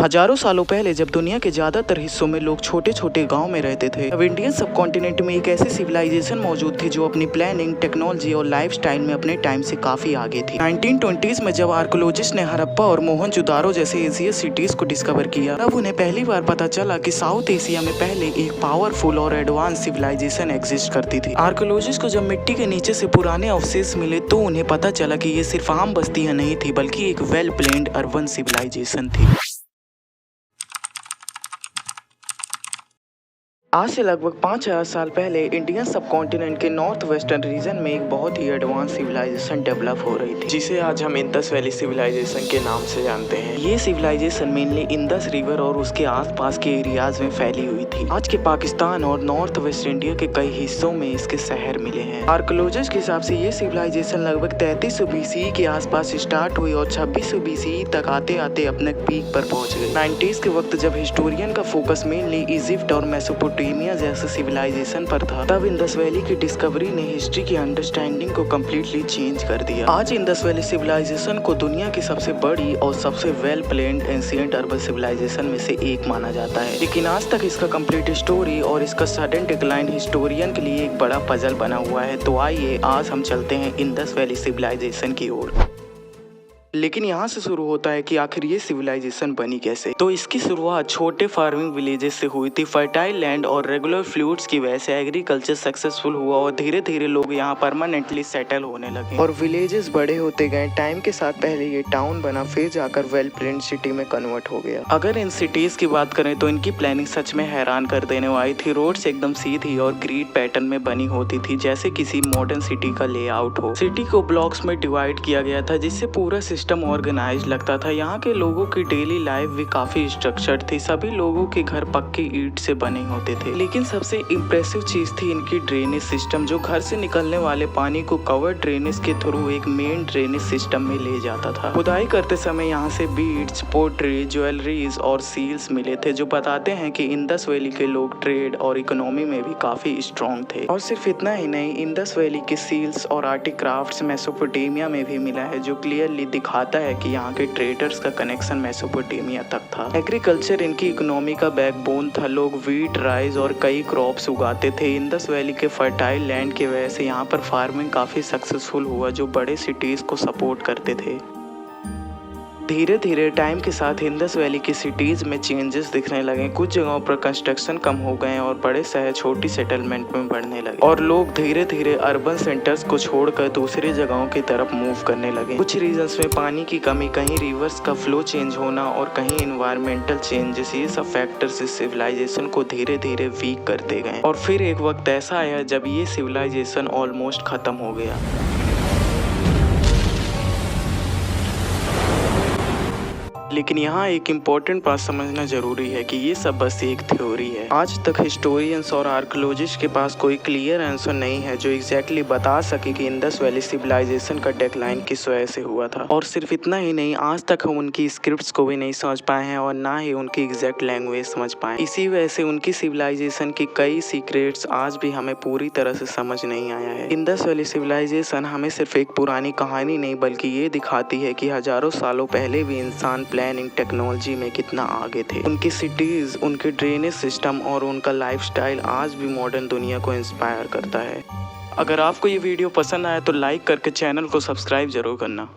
हजारों सालों पहले जब दुनिया के ज्यादातर हिस्सों में लोग छोटे छोटे गांव में रहते थे, अब इंडियन सब कॉन्टिनेंट में एक ऐसी सिविलाइजेशन मौजूद थी जो अपनी प्लानिंग, टेक्नोलॉजी और लाइफस्टाइल में अपने टाइम से काफी आगे थी। 1920s में जब आर्कोलॉजिस्ट ने हड़प्पा और मोहनजोदारो जैसे एशियन सिटीज को डिस्कवर किया, तब उन्हें पहली बार पता चला कि साउथ एशिया में पहले एक पावरफुल और एडवांस सिविलाइजेशन एग्जिस्ट करती थी। आर्कोलॉजिस्ट को जब मिट्टी के नीचे से पुराने अवशेष मिले तो उन्हें पता चला कि ये सिर्फ आम बस्तियां नहीं थी, बल्कि एक वेल प्लान्ड अर्बन सिविलाइजेशन थी। आज से लगभग 5000 साल पहले इंडियन सब कॉन्टिनेंट के नॉर्थ वेस्टर्न रीजन में एक बहुत ही एडवांस सिविलाइजेशन डेवलप हो रही थी, जिसे आज हम इंडस वैली सिविलाइजेशन के नाम से जानते हैं। ये सिविलाइजेशन मेनली इंडस रिवर और उसके आसपास के एरियाज में फैली हुई थी। आज के पाकिस्तान और नॉर्थ वेस्ट इंडिया के कई हिस्सों में इसके शहर मिले हैं। आर्कोलॉजिस्ट के हिसाब से ये सिविलाइजेशन लगभग 3300 BCE के आसपास स्टार्ट हुई और 2600 BCE तक आते आते अपने पीक पर पहुंच गई। 90s के वक्त जब हिस्टोरियन का फोकस मेनली इजिप्ट और मेसोपोटामिया जैसे सिविलाइजेशन पर था, तब इंडस वैली की डिस्कवरी ने हिस्ट्री की अंडरस्टैंडिंग को कम्प्लीटली चेंज कर दिया। आज इंडस वैली सिविलाइजेशन को दुनिया की सबसे बड़ी और सबसे well planned ancient urban civilisation में से एक माना जाता है, लेकिन आज तक इसका कंप्लीट स्टोरी और इसका सडन डिक्लाइन हिस्टोरियन के लिए एक बड़ा पजल बना हुआ है। तो आइए आज हम चलते हैं इंडस वैली सिविलाइजेशन की ओर। लेकिन यहाँ से शुरू होता है कि आखिर ये सिविलाइजेशन बनी कैसे। तो इसकी शुरुआत छोटे फार्मिंग विलेजेस से हुई थी। फर्टाइल लैंड और रेगुलर फ्लूइड्स की वजह से एग्रीकल्चर सक्सेसफुल हुआ और धीरे धीरे लोग यहाँ परमानेंटली सेटल होने लगे और विलेजेस बड़े होते गए। टाइम के साथ पहले ये टाउन बना, फिर जाकर वेल प्लान्ड सिटी में कन्वर्ट हो गया। अगर इन सिटीज की बात करें तो इनकी प्लानिंग सच में हैरान कर देने वाली थी। रोड्स एकदम सीधी और ग्रिड पैटर्न में बनी होती थी, जैसे किसी मॉडर्न सिटी का लेआउट हो। सिटी को ब्लॉक्स में डिवाइड किया गया था, जिससे पूरा सिस्टम ऑर्गेनाइज लगता था। यहाँ के लोगों की डेली लाइफ भी काफी स्ट्रक्चर्ड थी। सभी लोगों के घर पक्की ईंट से बने होते थे। लेकिन सबसे इम्प्रेसिव चीज थी इनकी ड्रेनेज सिस्टम, जो घर से निकलने वाले पानी को कवर ड्रेनेज के थ्रू एक मेन ड्रेनेज सिस्टम में ले जाता था। खुदाई करते समय यहाँ से बीड्स, पोट्री, ज्वेलरीज और सील्स मिले थे, जो बताते हैं कि इंडस वैली के लोग ट्रेड और इकोनॉमी में भी काफी स्ट्रॉन्ग थे। और सिर्फ इतना ही नहीं, इंडस वैली के सील्स और आर्टिक क्राफ्ट्स मेसोपोटामिया में भी मिला है, जो क्लियरली दिखाता है कि यहाँ के ट्रेडर्स का कनेक्शन मेसोपोटामिया तक था। एग्रीकल्चर इनकी इकोनॉमी का बैकबोन था। लोग व्हीट, राइस और कई क्रॉप्स उगाते थे। इंडस वैली के फर्टाइल लैंड की वजह से यहाँ पर फार्मिंग काफी सक्सेसफुल हुआ, जो बड़े सिटीज को सपोर्ट करते थे। धीरे धीरे टाइम के साथ इंडस वैली की सिटीज में चेंजेस दिखने लगे। कुछ जगहों पर कंस्ट्रक्शन कम हो गए और बड़े शहर छोटी सेटलमेंट में बढ़ने लगे और लोग धीरे धीरे अर्बन सेंटर्स को छोड़कर दूसरी जगहों की तरफ मूव करने लगे। कुछ रीजन्स में पानी की कमी, कहीं रिवर्स का फ्लो चेंज होना और कहीं एनवायरमेंटल चेंजेस, ये सब फैक्टर्स इस सिविलाइजेशन को धीरे धीरे वीक करते गए। और फिर एक वक्त ऐसा आया जब ये सिविलाइजेशन ऑलमोस्ट खत्म हो गया। लेकिन यहाँ एक इम्पोर्टेंट बात समझना जरूरी है कि ये सब बस एक थ्योरी है। आज तक हिस्टोरियंस और आर्कोलॉजिस्ट के पास कोई क्लियर आंसर नहीं है जो एग्जैक्टली बता सके कि इंडस वैली सिविलाइजेशन का डिक्लाइन किस वजह से हुआ था। और सिर्फ इतना ही नहीं, आज तक हम उनकी स्क्रिप्ट्स को भी नहीं समझ पाए हैं और ना ही उनकी एग्जैक्ट लैंग्वेज समझ पाए। इसी वजह से उनकी सिविलाइजेशन की कई सीक्रेट्स आज भी हमें पूरी तरह से समझ नहीं आया है। इंडस वैली सिविलाइजेशन हमें सिर्फ एक पुरानी कहानी नहीं, बल्कि ये दिखाती है कि हजारों सालों पहले भी इंसान प्लानिंग, टेक्नोलॉजी में कितना आगे थे। उनकी सिटीज, उनके ड्रेनेज सिस्टम और उनका लाइफस्टाइल आज भी मॉडर्न दुनिया को इंस्पायर करता है। अगर आपको ये वीडियो पसंद आया तो लाइक करके चैनल को सब्सक्राइब जरूर करना।